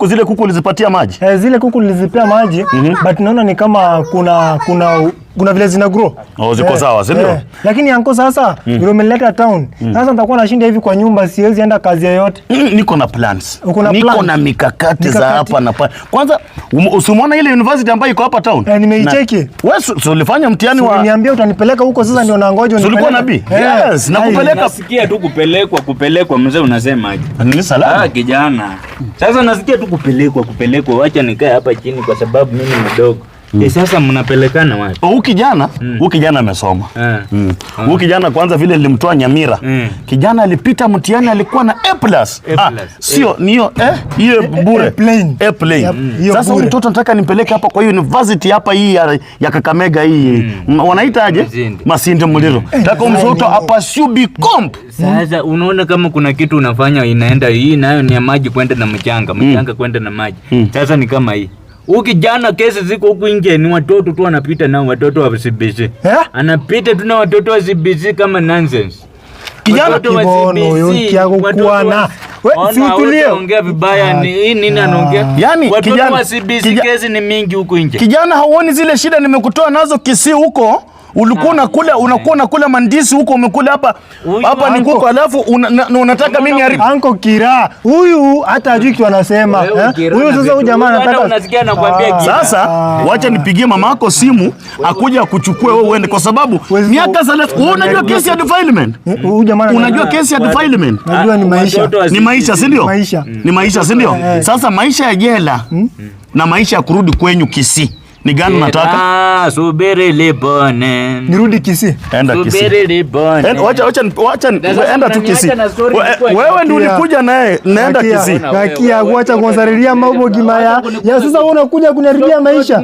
Zile kuku ulizipatia maji? Zile kuku nilizipea maji, but naona ni kama kuna vile zina grow. Ziko sawa, si ndio? Lakini yanko sasa, ndio umeleta town. Sasa nitakuwa nashinda hivi kwa nyumba, siwezi enda kazi yoyote. Niko na plans. Niko na mikakati za hapa na pale. Kwanza usimuona ile university ambayo iko hapa town? Nimeicheki. Wewe ulifanya mtihani wa Niambia utanipeleka huko, sasa ndio nangoja unipeleke. Ulikuwa nabii? Yes, nakupeleka. Nasikia tu kupelekwa mzee, unasemaje? Ni salama. Kijana. Sasa nasikia tu kupelekwa. Acha nikae hapa chini kwa sababu mimi ni mdogo. Sasa mnapelekana wapi? Huyu kijana amesoma. Huyu kijana kwanza vile nilimtoa Nyamira. Kijana alipita mtihani alikuwa na A+. Sio niyo hiyo bure. A+. Sasa huyu mtoto nataka nimpeleke hapa kwa university hapa hii ya Kakamega hii. Wanaita aje? Masinde Muliro. Nataka mtoto apasiu Bcomp. Sasa unaona kama kuna kitu unafanya inaenda hii nayo ni ya maji kwenda na mchanga kwenda na maji. Sasa ni kama hii. Ukijana kesi ziko huku nje ni watoto tu wanapita nao, watoto wa CBC. Anapita tu na watoto wa CBC kama nonsense. Kijana kibono yonkiago kuana. Wewe ongea vibaya ni nini anaongea? Yani watoto wa CBC kesi ni mingi huku nje. Kijana hauoni zile shida nimekutoa nazo Kisii huko? Unakuwa unakula mandisi huko, umekula hapa ni kuko, alafu unataka mimi haribu anko Kira. Huyu hata hajui kitu anasema. Huyu sasa huyu jamaa anataka unasikia nakwambia Kira. Sasa wacha nipigie mama yako simu akuja kuchukue wewe uende, kwa sababu miaka 30. Wewe unajua kesi ya defilement? Huyu jamaa unajua kesi ya defilement? Najua ni maisha. Ni maisha, si ndio? Ni maisha, si ndio? Sasa maisha ya jela na maisha ya kurudi kwenyu Kisii ni gani unataka? Subiri lipone. Nirudi Kisii. Enda Kisii. Subiri lipone. Wacha enda tu Kisii. Wewe ndio ulikuja naye, naenda Kisii. Acha kuanzaria mambo gimaya. Ya sasa unakuja kuniharibia maisha.